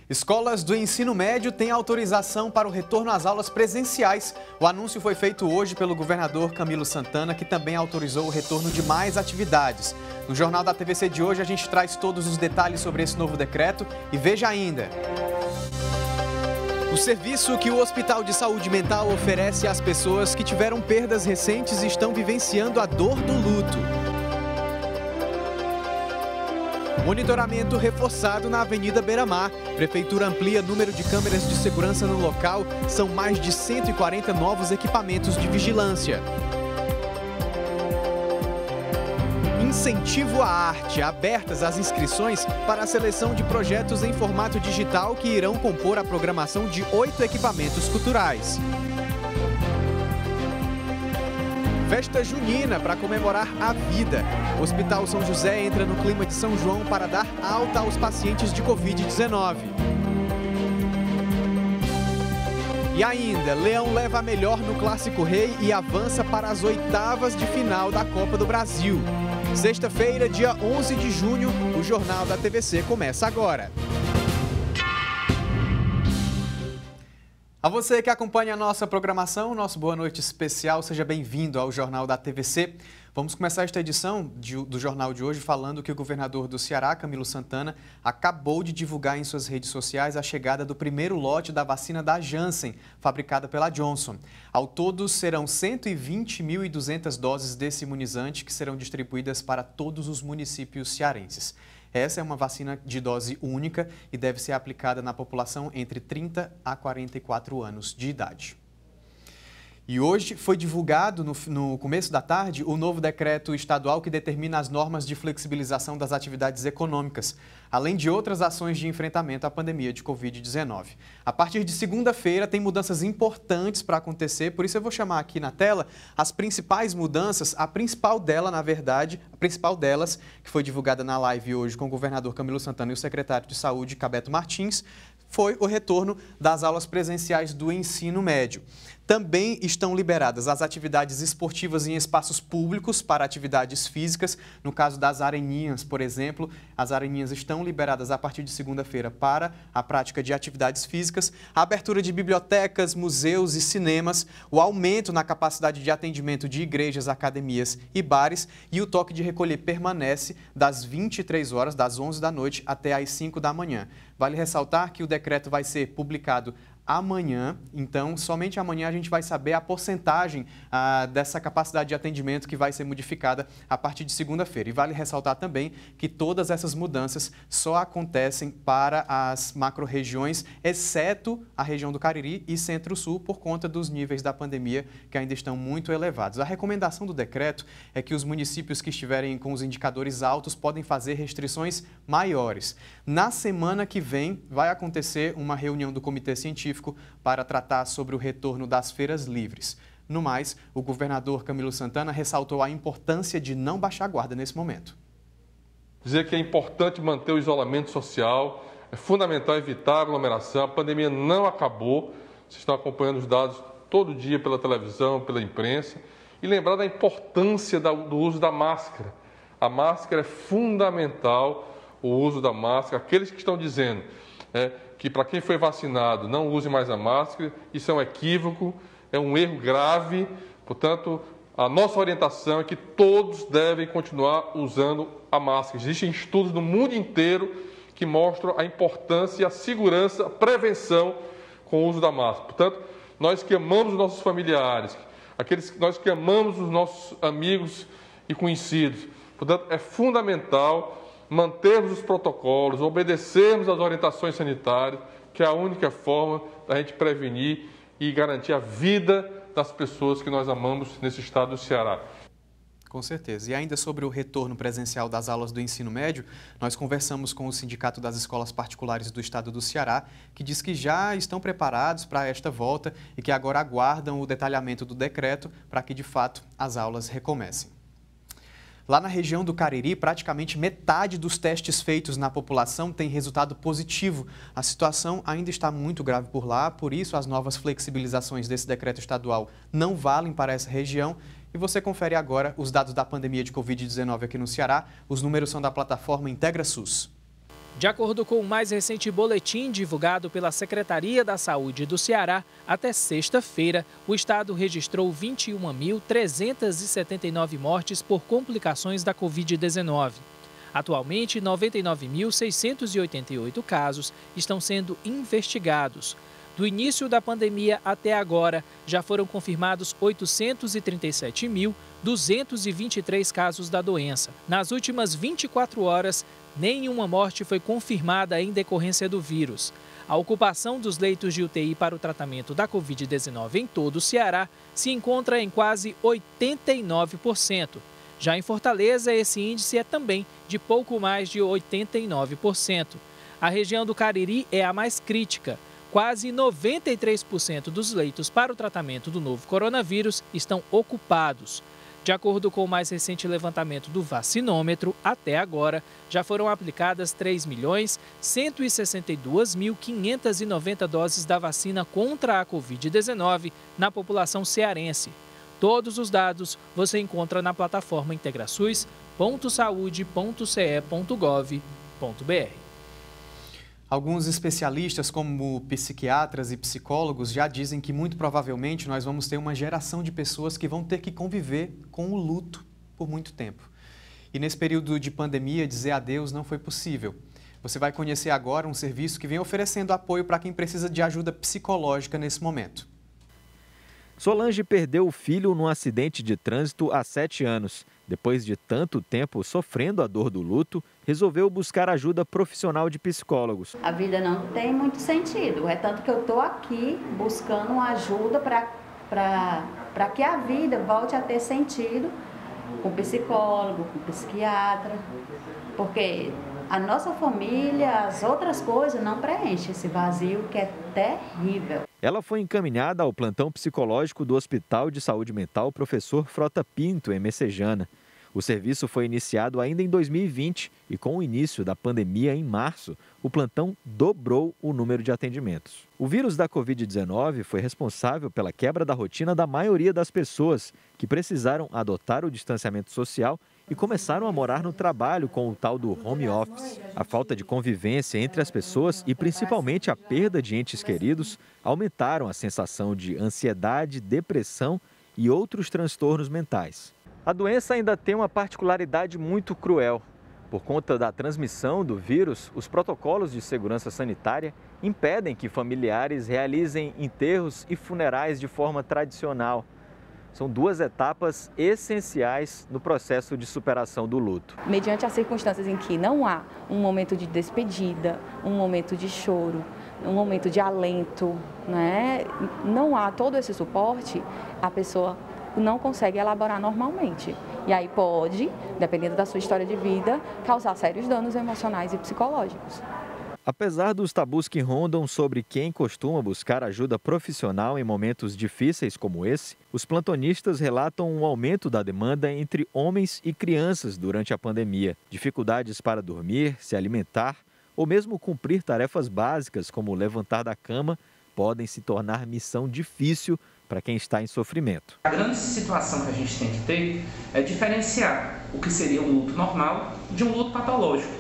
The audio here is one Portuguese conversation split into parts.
Escolas do ensino médio têm autorização para o retorno às aulas presenciais. O anúncio foi feito hoje pelo governador Camilo Santana, que também autorizou o retorno de mais atividades. No Jornal da TVC de hoje, a gente traz todos os detalhes sobre esse novo decreto e veja ainda. O serviço que o Hospital de Saúde Mental oferece às pessoas que tiveram perdas recentes e estão vivenciando a dor do luto. Monitoramento reforçado na Avenida Beira-Mar. Prefeitura amplia número de câmeras de segurança no local. São mais de 140 novos equipamentos de vigilância. Incentivo à arte. Abertas as inscrições para a seleção de projetos em formato digital que irão compor a programação de 8 equipamentos culturais. Festa junina para comemorar a vida. O Hospital São José entra no clima de São João para dar alta aos pacientes de Covid-19. E ainda, Leão leva a melhor no Clássico Rei e avança para as oitavas de final da Copa do Brasil. Sexta-feira, dia 11 de junho, o Jornal da TVC começa agora. A você que acompanha a nossa programação, nosso boa noite especial, seja bem-vindo ao Jornal da TVC. Vamos começar esta edição do Jornal de hoje falando que o governador do Ceará, Camilo Santana, acabou de divulgar em suas redes sociais a chegada do primeiro lote da vacina da Janssen, fabricada pela Johnson. Ao todo, serão 120.200 doses desse imunizante que serão distribuídas para todos os municípios cearenses. Essa é uma vacina de dose única e deve ser aplicada na população entre 30 a 44 anos de idade. E hoje foi divulgado, no começo da tarde, o novo decreto estadual que determina as normas de flexibilização das atividades econômicas, além de outras ações de enfrentamento à pandemia de Covid-19. A partir de segunda-feira tem mudanças importantes para acontecer, por isso eu vou chamar aqui na tela as principais mudanças, a principal delas, que foi divulgada na live hoje com o governador Camilo Santana e o secretário de Saúde, Cabeto Martins, foi o retorno das aulas presenciais do ensino médio. Também estão liberadas as atividades esportivas em espaços públicos para atividades físicas. No caso das areninhas, por exemplo, as areninhas estão liberadas a partir de segunda-feira para a prática de atividades físicas, a abertura de bibliotecas, museus e cinemas, o aumento na capacidade de atendimento de igrejas, academias e bares e o toque de recolher permanece das 23 horas, das 11 da noite até às 5 da manhã. Vale ressaltar que o decreto vai ser publicado amanhã, então somente amanhã a gente vai saber a porcentagem dessa capacidade de atendimento que vai ser modificada a partir de segunda-feira. E vale ressaltar também que todas essas mudanças só acontecem para as macro-regiões, exceto a região do Cariri e Centro-Sul, por conta dos níveis da pandemia que ainda estão muito elevados. A recomendação do decreto é que os municípios que estiverem com os indicadores altos podem fazer restrições maiores. Na semana que vem vai acontecer uma reunião do Comitê Científico para tratar sobre o retorno das feiras livres. No mais, o governador Camilo Santana ressaltou a importância de não baixar a guarda nesse momento. Dizer que é importante manter o isolamento social, é fundamental evitar a aglomeração, a pandemia não acabou, vocês estão acompanhando os dados todo dia pela televisão, pela imprensa, e lembrar da importância do uso da máscara. A máscara é fundamental, o uso da máscara. Aqueles que estão dizendo que para quem foi vacinado não use mais a máscara, isso é um equívoco, é um erro grave. Portanto, a nossa orientação é que todos devem continuar usando a máscara. Existem estudos no mundo inteiro que mostram a importância, a segurança, a prevenção com o uso da máscara. Portanto, nós que amamos os nossos familiares, nós que amamos os nossos amigos e conhecidos, portanto, é fundamental mantermos os protocolos, obedecermos às orientações sanitárias, que é a única forma da gente prevenir e garantir a vida das pessoas que nós amamos nesse estado do Ceará. Com certeza. E ainda sobre o retorno presencial das aulas do ensino médio, nós conversamos com o Sindicato das Escolas Particulares do Estado do Ceará, que diz que já estão preparados para esta volta e que agora aguardam o detalhamento do decreto para que, de fato, as aulas recomecem. Lá na região do Cariri, praticamente metade dos testes feitos na população tem resultado positivo. A situação ainda está muito grave por lá, por isso as novas flexibilizações desse decreto estadual não valem para essa região. E você confere agora os dados da pandemia de Covid-19 aqui no Ceará. Os números são da plataforma IntegraSUS. De acordo com o mais recente boletim divulgado pela Secretaria da Saúde do Ceará, até sexta-feira, o estado registrou 21.379 mortes por complicações da Covid-19. Atualmente, 99.688 casos estão sendo investigados. Do início da pandemia até agora, já foram confirmados 837.223 casos da doença. Nas últimas 24 horas, nenhuma morte foi confirmada em decorrência do vírus. A ocupação dos leitos de UTI para o tratamento da Covid-19 em todo o Ceará se encontra em quase 89%. Já em Fortaleza, esse índice é também de pouco mais de 89%. A região do Cariri é a mais crítica. Quase 93% dos leitos para o tratamento do novo coronavírus estão ocupados. De acordo com o mais recente levantamento do vacinômetro, até agora já foram aplicadas 3.162.590 doses da vacina contra a Covid-19 na população cearense. Todos os dados você encontra na plataforma integrassus.saude.ce.gov.br. Alguns especialistas, como psiquiatras e psicólogos, já dizem que muito provavelmente nós vamos ter uma geração de pessoas que vão ter que conviver com o luto por muito tempo. E nesse período de pandemia, dizer adeus não foi possível. Você vai conhecer agora um serviço que vem oferecendo apoio para quem precisa de ajuda psicológica nesse momento. Solange perdeu o filho num acidente de trânsito há 7 anos. Depois de tanto tempo sofrendo a dor do luto, resolveu buscar ajuda profissional de psicólogos. A vida não tem muito sentido, é tanto que eu estou aqui buscando uma ajuda para que a vida volte a ter sentido com psicólogo, com psiquiatra, porque a nossa família, as outras coisas não preenchem esse vazio que é terrível. Ela foi encaminhada ao plantão psicológico do Hospital de Saúde Mental Professor Frota Pinto, em Messejana. O serviço foi iniciado ainda em 2020 e, com o início da pandemia em março, o plantão dobrou o número de atendimentos. O vírus da Covid-19 foi responsável pela quebra da rotina da maioria das pessoas que precisaram adotar o distanciamento social e começaram a morar no trabalho com o tal do home office. A falta de convivência entre as pessoas e principalmente a perda de entes queridos aumentaram a sensação de ansiedade, depressão e outros transtornos mentais. A doença ainda tem uma particularidade muito cruel. Por conta da transmissão do vírus, os protocolos de segurança sanitária impedem que familiares realizem enterros e funerais de forma tradicional. São 2 etapas essenciais no processo de superação do luto. Mediante as circunstâncias em que não há um momento de despedida, um momento de choro, um momento de alento, né? Não há todo esse suporte, a pessoa não consegue elaborar normalmente. E aí pode, dependendo da sua história de vida, causar sérios danos emocionais e psicológicos. Apesar dos tabus que rondam sobre quem costuma buscar ajuda profissional em momentos difíceis como esse, os plantonistas relatam um aumento da demanda entre homens e crianças durante a pandemia. Dificuldades para dormir, se alimentar ou mesmo cumprir tarefas básicas como levantar da cama podem se tornar missão difícil para quem está em sofrimento. A grande situação que a gente tem que ter é diferenciar o que seria um luto normal de um luto patológico.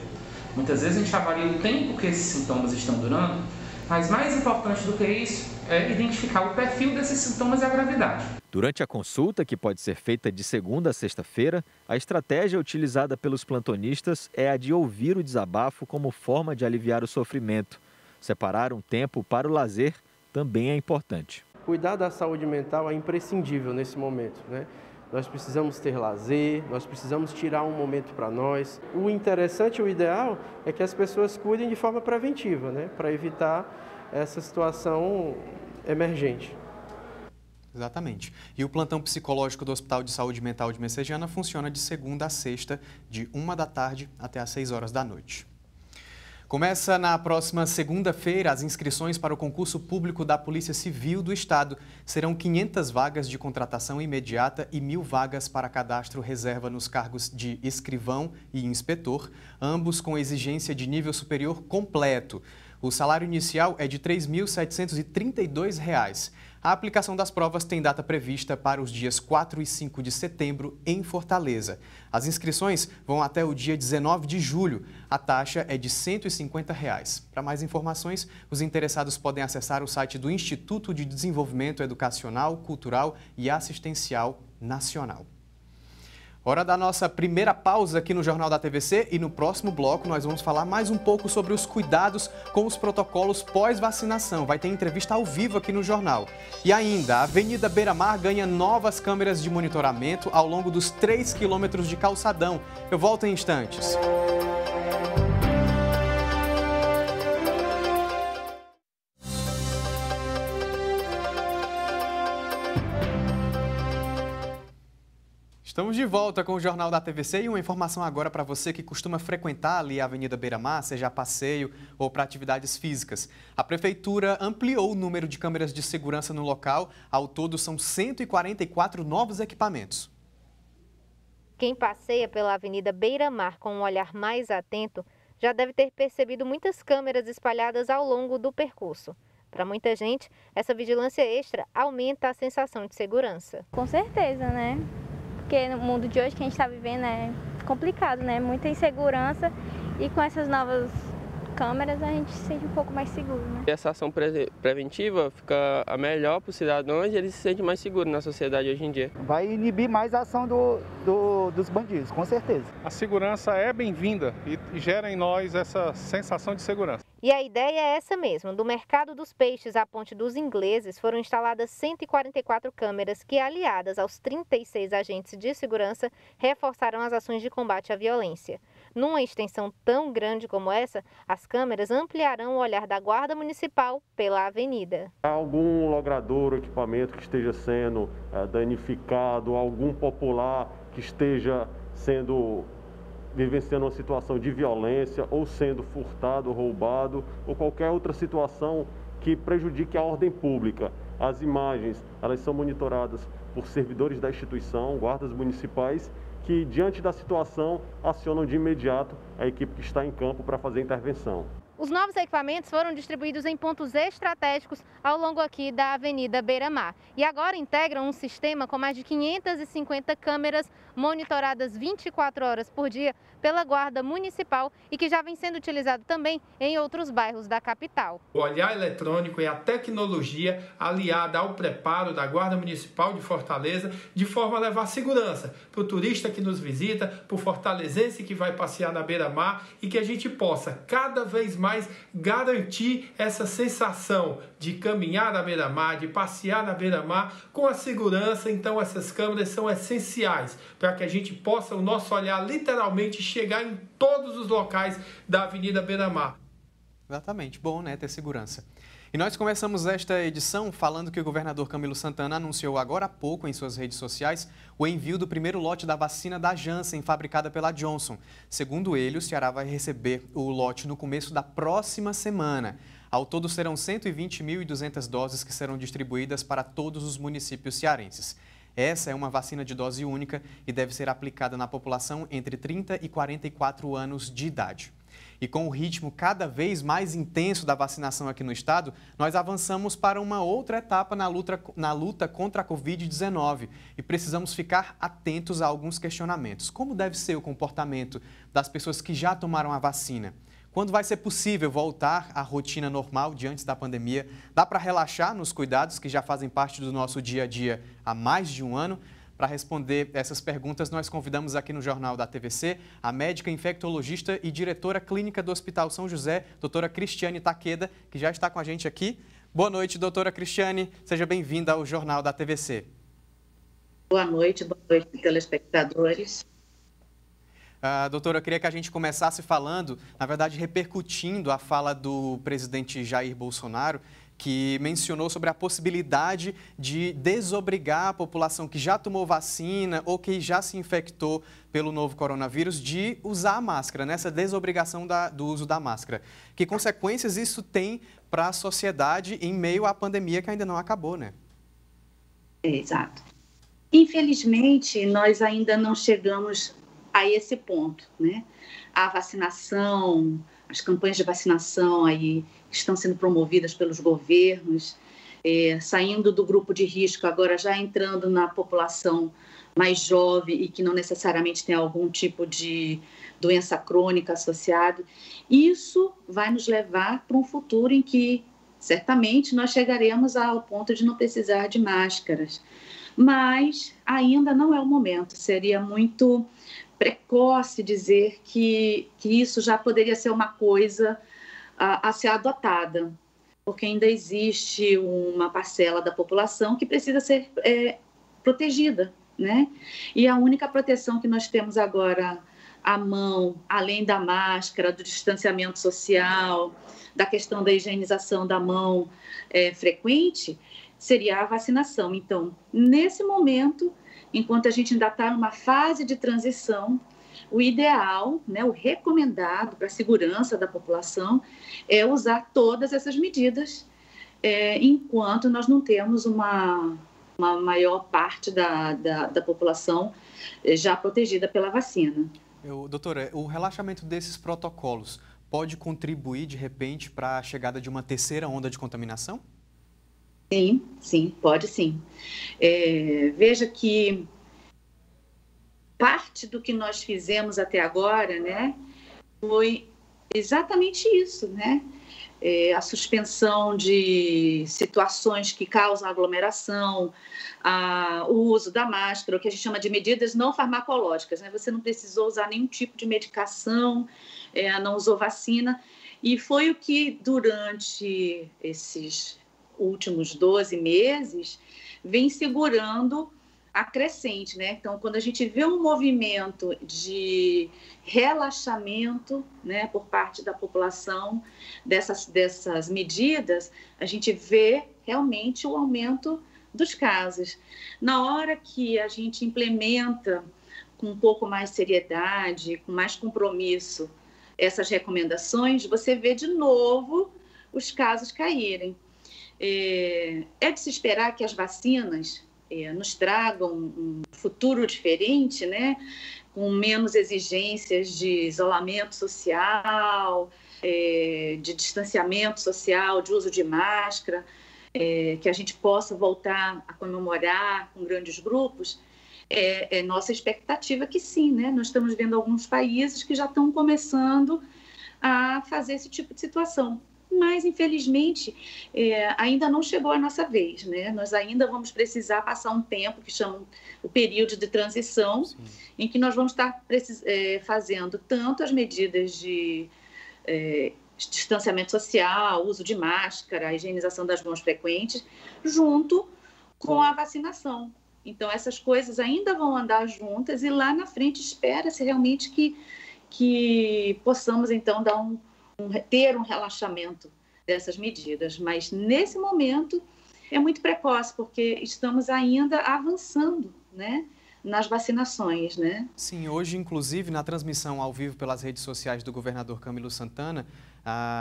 Muitas vezes a gente avalia o tempo que esses sintomas estão durando, mas mais importante do que isso é identificar o perfil desses sintomas e a gravidade. Durante a consulta, que pode ser feita de segunda a sexta-feira, a estratégia utilizada pelos plantonistas é a de ouvir o desabafo como forma de aliviar o sofrimento. Separar um tempo para o lazer também é importante. Cuidar da saúde mental é imprescindível nesse momento, né? Nós precisamos ter lazer, nós precisamos tirar um momento para nós. O interessante, o ideal, é que as pessoas cuidem de forma preventiva, né? Para evitar essa situação emergente. Exatamente. E o plantão psicológico do Hospital de Saúde Mental de Messejana funciona de segunda a sexta, de 13h até às 18h. Começa na próxima segunda-feira as inscrições para o concurso público da Polícia Civil do Estado. Serão 500 vagas de contratação imediata e 1.000 vagas para cadastro reserva nos cargos de escrivão e inspetor, ambos com exigência de nível superior completo. O salário inicial é de R$ 3.732. A aplicação das provas tem data prevista para os dias 4 e 5 de setembro em Fortaleza. As inscrições vão até o dia 19 de julho. A taxa é de R$ 150. Para mais informações, os interessados podem acessar o site do Instituto de Desenvolvimento Educacional, Cultural e Assistencial Nacional. Hora da nossa primeira pausa aqui no Jornal da TVC e no próximo bloco nós vamos falar mais um pouco sobre os cuidados com os protocolos pós-vacinação. Vai ter entrevista ao vivo aqui no jornal. E ainda, a Avenida Beira-Mar ganha novas câmeras de monitoramento ao longo dos 3 quilômetros de calçadão. Eu volto em instantes. Estamos de volta com o Jornal da TVC e uma informação agora para você que costuma frequentar ali a Avenida Beira-Mar, seja a passeio ou para atividades físicas. A Prefeitura ampliou o número de câmeras de segurança no local. Ao todo, são 144 novos equipamentos. Quem passeia pela Avenida Beira-Mar com um olhar mais atento já deve ter percebido muitas câmeras espalhadas ao longo do percurso. Para muita gente, essa vigilância extra aumenta a sensação de segurança. Com certeza, né? Porque no mundo de hoje que a gente está vivendo é complicado, né? Muita insegurança e com essas novas câmeras a gente se sente um pouco mais seguro, né? Essa ação preventiva fica a melhor para o cidadão e ele se sente mais seguro na sociedade hoje em dia. Vai inibir mais a ação dos bandidos, com certeza. A segurança é bem-vinda e gera em nós essa sensação de segurança. E a ideia é essa mesmo. Do Mercado dos Peixes à Ponte dos Ingleses foram instaladas 144 câmeras que, aliadas aos 36 agentes de segurança, reforçaram as ações de combate à violência. Numa extensão tão grande como essa, as câmeras ampliarão o olhar da Guarda Municipal pela avenida. Algum logrador ou equipamento que esteja sendo danificado, algum popular que esteja vivenciando uma situação de violência ou sendo furtado, roubado ou qualquer outra situação que prejudique a ordem pública. As imagens, elas são monitoradas por servidores da instituição, guardas municipais, que diante da situação acionam de imediato a equipe que está em campo para fazer a intervenção. Os novos equipamentos foram distribuídos em pontos estratégicos ao longo aqui da Avenida Beira-Mar e agora integram um sistema com mais de 550 câmeras monitoradas 24 horas por dia pela Guarda Municipal e que já vem sendo utilizado também em outros bairros da capital. O olhar eletrônico e a tecnologia aliada ao preparo da Guarda Municipal de Fortaleza de forma a levar segurança para o turista que nos visita, para o fortalezense que vai passear na Beira-Mar e que a gente possa cada vez mais garantir essa sensação de caminhar na Beira-Mar, de passear na Beira-Mar com a segurança. Então essas câmeras são essenciais para que a gente possa, o nosso olhar literalmente chegar em todos os locais da Avenida Beira-Mar. Exatamente, bom, né, ter segurança. E nós começamos esta edição falando que o governador Camilo Santana anunciou agora há pouco em suas redes sociais o envio do primeiro lote da vacina da Janssen, fabricada pela Johnson. Segundo ele, o Ceará vai receber o lote no começo da próxima semana. Ao todo, serão 120.200 doses que serão distribuídas para todos os municípios cearenses. Essa é uma vacina de dose única e deve ser aplicada na população entre 30 e 44 anos de idade. E com o ritmo cada vez mais intenso da vacinação aqui no estado, nós avançamos para uma outra etapa na luta contra a Covid-19 e precisamos ficar atentos a alguns questionamentos. Como deve ser o comportamento das pessoas que já tomaram a vacina? Quando vai ser possível voltar à rotina normal de antes da pandemia? Dá para relaxar nos cuidados que já fazem parte do nosso dia a dia há mais de um ano? Para responder essas perguntas, nós convidamos aqui no Jornal da TVC a médica infectologista e diretora clínica do Hospital São José, doutora Cristiane Takeda, que já está com a gente aqui. Boa noite, doutora Cristiane. Seja bem-vinda ao Jornal da TVC. Boa noite, telespectadores. Doutora, eu queria que a gente começasse falando, na verdade, repercutindo a fala do presidente Jair Bolsonaro, que mencionou sobre a possibilidade de desobrigar a população que já tomou vacina ou que já se infectou pelo novo coronavírus de usar a máscara, nessa desobrigação do uso da máscara. Que consequências isso tem para a sociedade em meio à pandemia que ainda não acabou, né? Exato. Infelizmente, nós ainda não chegamos a esse ponto, né? A vacinação, as campanhas de vacinação aí estão sendo promovidas pelos governos, saindo do grupo de risco, agora já entrando na população mais jovem e que não necessariamente tem algum tipo de doença crônica associada. Isso vai nos levar para um futuro em que, certamente, nós chegaremos ao ponto de não precisar de máscaras. Mas ainda não é o momento. Seria muito precoce dizer que isso já poderia ser uma coisa a ser adotada, porque ainda existe uma parcela da população que precisa ser protegida, né? E a única proteção que nós temos agora à mão, além da máscara, do distanciamento social, da questão da higienização da mão frequente, seria a vacinação. Então, nesse momento, enquanto a gente ainda está numa fase de transição, o ideal, né, o recomendado para a segurança da população é usar todas essas medidas enquanto nós não temos uma maior parte da população já protegida pela vacina. Doutora, o relaxamento desses protocolos pode contribuir, de repente, para a chegada de uma terceira onda de contaminação? Sim, pode sim. Veja que parte do que nós fizemos até agora, né, foi exatamente isso, né? A suspensão de situações que causam aglomeração, o uso da máscara, o que a gente chama de medidas não farmacológicas, né? Você não precisou usar nenhum tipo de medicação, não usou vacina, e foi o que durante esses últimos 12 meses vem segurando a crescente, né? Então, quando a gente vê um movimento de relaxamento, né, por parte da população dessas medidas, a gente vê realmente o aumento dos casos. Na hora que a gente implementa com um pouco mais de seriedade, com mais compromisso essas recomendações, você vê de novo os casos caírem. É de se esperar que as vacinas nos tragam um futuro diferente, né? Com menos exigências de isolamento social, de distanciamento social, de uso de máscara, que a gente possa voltar a comemorar com grandes grupos. É nossa expectativa que sim, né? Nós estamos vendo alguns países que já estão começando a fazer esse tipo de situação. Mas, infelizmente, ainda não chegou a nossa vez, né? Nós ainda vamos precisar passar um tempo, que chamam o período de transição, sim, em que nós vamos estar fazendo tanto as medidas de distanciamento social, uso de máscara, a higienização das mãos frequentes, junto com a vacinação. Então, essas coisas ainda vão andar juntas e lá na frente espera-se realmente que possamos, então, ter um relaxamento dessas medidas, mas nesse momento é muito precoce, porque estamos ainda avançando, né, nas vacinações, né? Sim, hoje, inclusive, na transmissão ao vivo pelas redes sociais do governador Camilo Santana,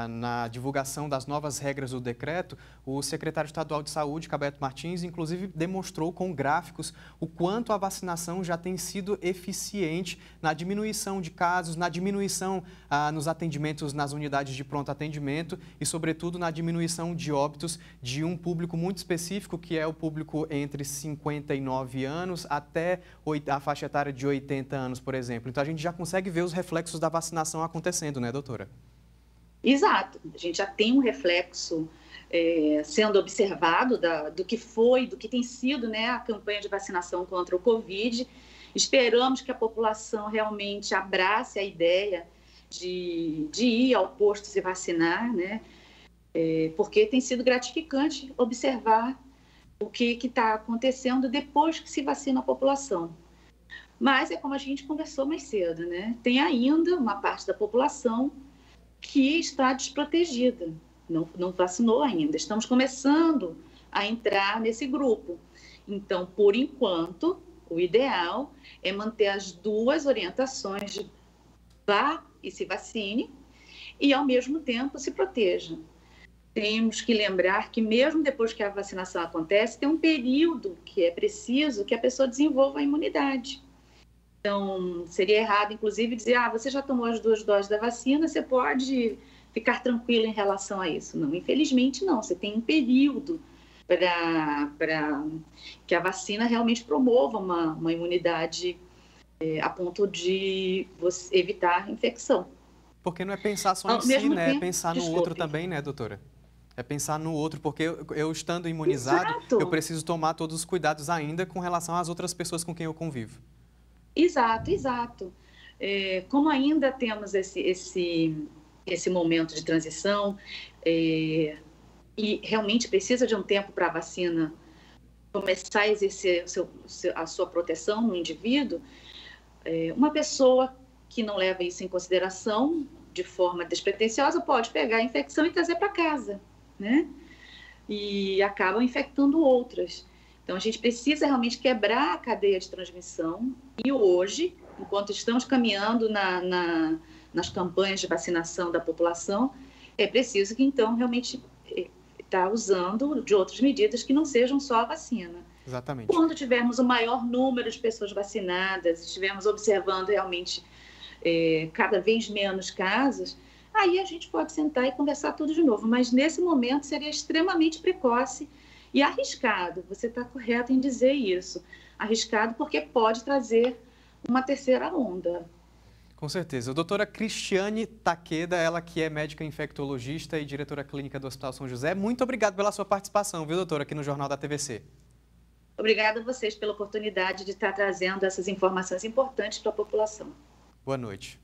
na divulgação das novas regras do decreto, o secretário estadual de Saúde, Cabeto Martins, inclusive demonstrou com gráficos o quanto a vacinação já tem sido eficiente na diminuição de casos, na diminuição nos atendimentos nas unidades de pronto atendimento e, sobretudo, na diminuição de óbitos de um público muito específico, que é o público entre 59 anos até a faixa etária de 80 anos, por exemplo. Então, a gente já consegue ver os reflexos da vacinação acontecendo, né, doutora? Exato. A gente já tem um reflexo sendo observado do que tem sido, né, a campanha de vacinação contra o Covid. Esperamos que a população realmente abrace a ideia de ir ao posto se vacinar, né, porque tem sido gratificante observar o que está acontecendo depois que se vacina a população. Mas é como a gente conversou mais cedo, né? Tem ainda uma parte da população que está desprotegida, não vacinou ainda. Estamos começando a entrar nesse grupo. Então, por enquanto, o ideal é manter as duas orientações de vá e se vacine e, ao mesmo tempo, se proteja. Temos que lembrar que, mesmo depois que a vacinação acontece, tem um período que é preciso que a pessoa desenvolva a imunidade. Então, seria errado, inclusive, dizer, você já tomou as 2 doses da vacina, você pode ficar tranquilo em relação a isso. Não, infelizmente não, você tem um período para que a vacina realmente promova uma imunidade a ponto de você evitar a infecção. Porque não é pensar só em si, né? É pensar no outro também, né, doutora? É pensar no outro, porque eu estando imunizado, eu preciso tomar todos os cuidados ainda com relação às outras pessoas com quem eu convivo. Exato, exato. Como ainda temos esse momento de transição e realmente precisa de um tempo para a vacina começar a exercer a sua proteção no indivíduo, uma pessoa que não leva isso em consideração de forma despretensiosa pode pegar a infecção e trazer para casa, né? E acabam infectando outras. Então, a gente precisa realmente quebrar a cadeia de transmissão e hoje, enquanto estamos caminhando nas campanhas de vacinação da população, é preciso que, então, realmente está usando de outras medidas que não sejam só a vacina. Exatamente. Quando tivermos o maior número de pessoas vacinadas, estivermos observando realmente cada vez menos casos, aí a gente pode sentar e conversar tudo de novo. Mas, nesse momento, seria extremamente precoce e arriscado. Você está correto em dizer isso. Arriscado porque pode trazer uma terceira onda. Com certeza. A doutora Cristiane Takeda, ela que é médica infectologista e diretora clínica do Hospital São José, muito obrigado pela sua participação, viu, doutora, aqui no Jornal da TVC. Obrigada a vocês pela oportunidade de estar trazendo essas informações importantes para a população. Boa noite.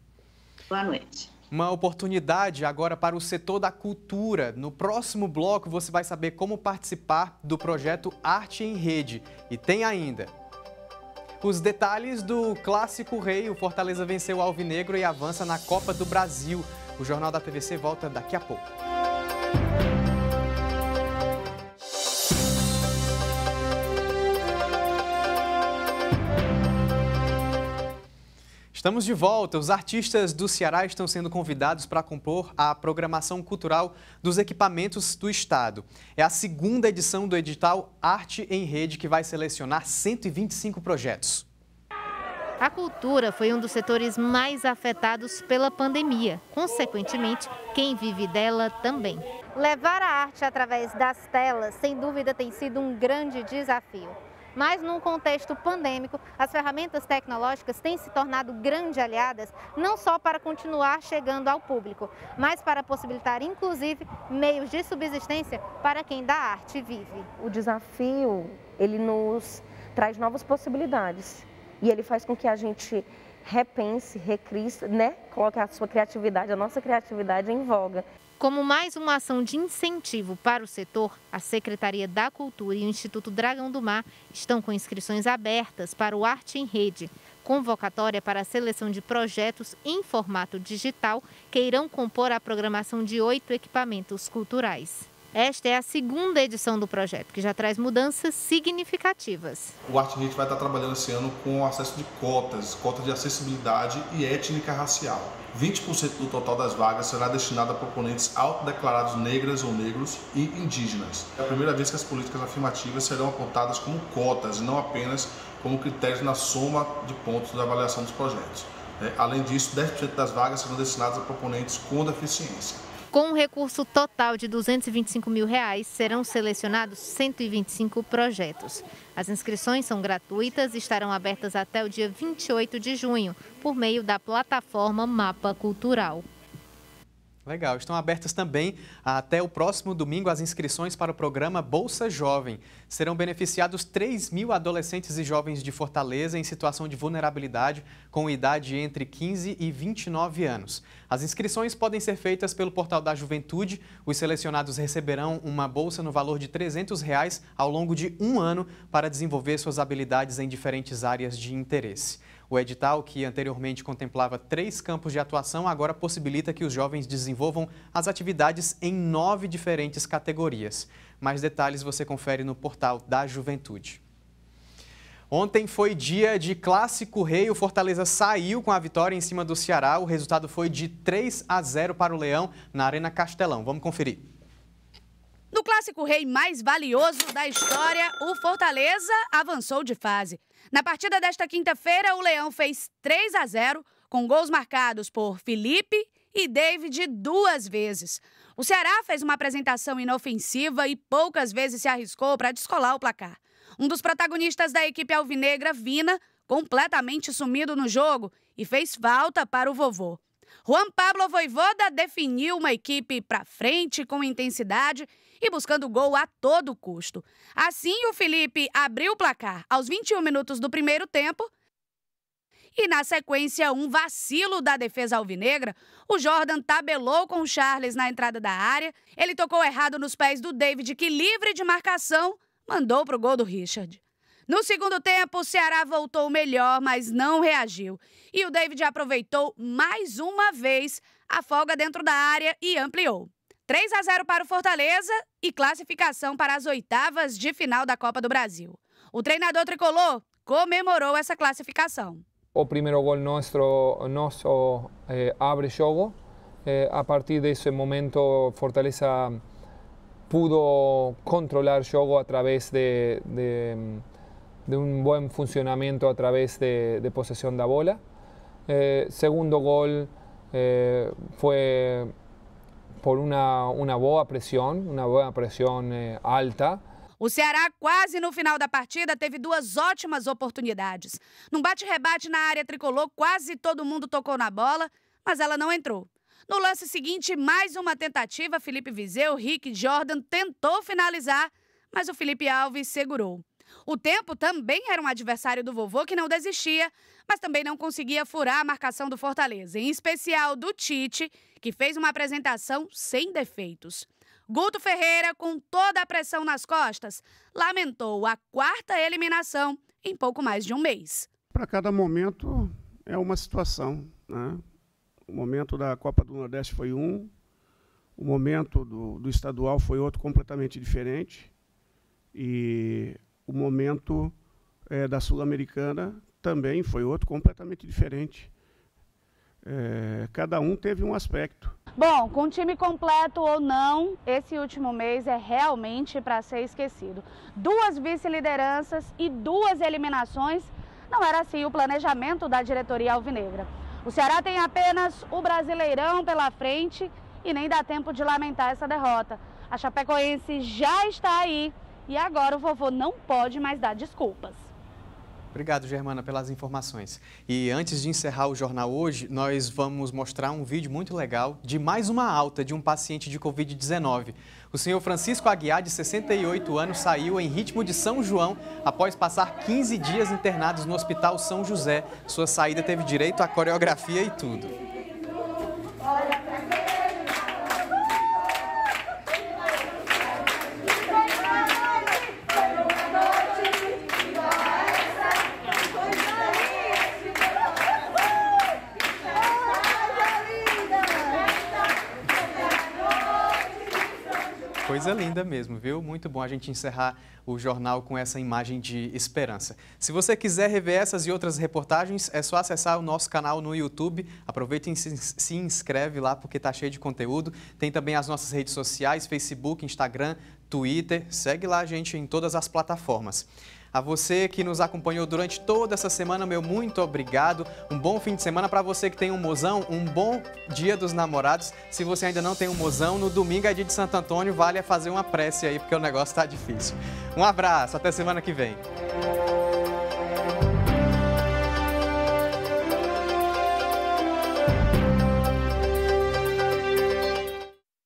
Boa noite. Uma oportunidade agora para o setor da cultura. No próximo bloco você vai saber como participar do projeto Arte em Rede. E tem ainda os detalhes do Clássico Rei. O Fortaleza venceu o Alvinegro e avança na Copa do Brasil. O Jornal da TVC volta daqui a pouco. Estamos de volta. Os artistas do Ceará estão sendo convidados para compor a programação cultural dos equipamentos do Estado. É a segunda edição do edital Arte em Rede, que vai selecionar 125 projetos. A cultura foi um dos setores mais afetados pela pandemia. Consequentemente, quem vive dela também. Levar a arte através das telas, sem dúvida, tem sido um grande desafio. Mas, num contexto pandêmico, as ferramentas tecnológicas têm se tornado grandes aliadas, não só para continuar chegando ao público, mas para possibilitar, inclusive, meios de subsistência para quem da arte vive. O desafio, ele nos traz novas possibilidades e ele faz com que a gente repense, recrie, né? Coloque a sua criatividade, a nossa criatividade em voga. Como mais uma ação de incentivo para o setor, a Secretaria da Cultura e o Instituto Dragão do Mar estão com inscrições abertas para o Arte em Rede, convocatória para a seleção de projetos em formato digital que irão compor a programação de 8 equipamentos culturais. Esta é a segunda edição do projeto, que já traz mudanças significativas. O Arte em Rede vai estar trabalhando esse ano com o acesso de cotas de acessibilidade e étnica racial. 20% do total das vagas será destinado a proponentes autodeclarados negras ou negros e indígenas. É a primeira vez que as políticas afirmativas serão apontadas como cotas e não apenas como critérios na soma de pontos da avaliação dos projetos. Além disso, 10% das vagas serão destinadas a proponentes com deficiência. Com um recurso total de R$ 225 mil, serão selecionados 125 projetos. As inscrições são gratuitas e estarão abertas até o dia 28 de junho, por meio da plataforma Mapa Cultural. Legal, estão abertas também até o próximo domingo as inscrições para o programa Bolsa Jovem. Serão beneficiados 3.000 adolescentes e jovens de Fortaleza em situação de vulnerabilidade com idade entre 15 e 29 anos. As inscrições podem ser feitas pelo Portal da Juventude. Os selecionados receberão uma bolsa no valor de R$ 300 ao longo de um ano para desenvolver suas habilidades em diferentes áreas de interesse. O edital, que anteriormente contemplava 3 campos de atuação, agora possibilita que os jovens desenvolvam as atividades em 9 diferentes categorias. Mais detalhes você confere no Portal da Juventude. Ontem foi dia de Clássico Rei. O Fortaleza saiu com a vitória em cima do Ceará. O resultado foi de 3-0 para o Leão na Arena Castelão. Vamos conferir. No Clássico Rei mais valioso da história, o Fortaleza avançou de fase. Na partida desta quinta-feira, o Leão fez 3-0, com gols marcados por Felipe e David 2 vezes. O Ceará fez uma apresentação inofensiva e poucas vezes se arriscou para descolar o placar. Um dos protagonistas da equipe alvinegra, Vina, completamente sumido no jogo e fez falta para o vovô. Juan Pablo Vojvoda definiu uma equipe para frente com intensidade e buscando gol a todo custo. Assim, o Felipe abriu o placar aos 21 minutos do primeiro tempo e, na sequência, um vacilo da defesa alvinegra. O Jordan tabelou com o Charles na entrada da área. Ele tocou errado nos pés do David, que, livre de marcação, mandou para o gol do Richard. No segundo tempo, o Ceará voltou melhor, mas não reagiu. E o David aproveitou mais uma vez a folga dentro da área e ampliou. 3-0 para o Fortaleza e classificação para as oitavas de final da Copa do Brasil. O treinador tricolor comemorou essa classificação. O primeiro gol nosso abre jogo. A partir desse momento, Fortaleza pudo controlar o jogo através de buen funcionamiento a través de posesión da bola. Segundo gol fue por una boa presión alta. O Ceará, quase no final da partida, teve 2 ótimas oportunidades. Num bate-rebate na área tricolor, quase todo mundo tocou na bola, mas ela não entrou. No lance seguinte, mais uma tentativa, Felipe Viseu, Rick e Jordan tentou finalizar, mas o Felipe Alves segurou. O Tempo também era um adversário do vovô que não desistia, mas também não conseguia furar a marcação do Fortaleza, em especial do Tite, que fez uma apresentação sem defeitos. Guto Ferreira, com toda a pressão nas costas, lamentou a 4ª eliminação em pouco mais de um mês. Para cada momento é uma situação, né? O momento da Copa do Nordeste foi um, o momento do estadual foi outro completamente diferente e o momento da Sul-Americana também foi outro completamente diferente. Cada um teve um aspecto. Bom, com time completo ou não, esse último mês é realmente para ser esquecido. 2 vice-lideranças e 2 eliminações, não era assim o planejamento da diretoria alvinegra. O Ceará tem apenas o Brasileirão pela frente e nem dá tempo de lamentar essa derrota. A Chapecoense já está aí e agora o vovô não pode mais dar desculpas. Obrigado, Germana, pelas informações. E antes de encerrar o jornal hoje, nós vamos mostrar um vídeo muito legal de mais uma alta de um paciente de Covid-19. O senhor Francisco Aguiar, de 68 anos, saiu em ritmo de São João após passar 15 dias internados no Hospital São José. Sua saída teve direito à coreografia e tudo. Coisa linda mesmo, viu? Muito bom a gente encerrar o jornal com essa imagem de esperança. Se você quiser rever essas e outras reportagens, é só acessar o nosso canal no YouTube. Aproveita e se inscreve lá porque tá cheio de conteúdo. Tem também as nossas redes sociais, Facebook, Instagram, Twitter. Segue lá a gente em todas as plataformas. A você que nos acompanhou durante toda essa semana, meu muito obrigado. Um bom fim de semana para você que tem um mozão, um bom dia dos namorados. Se você ainda não tem um mozão, no domingo é dia de Santo Antônio, vale fazer uma prece aí, porque o negócio tá difícil. Um abraço, até semana que vem.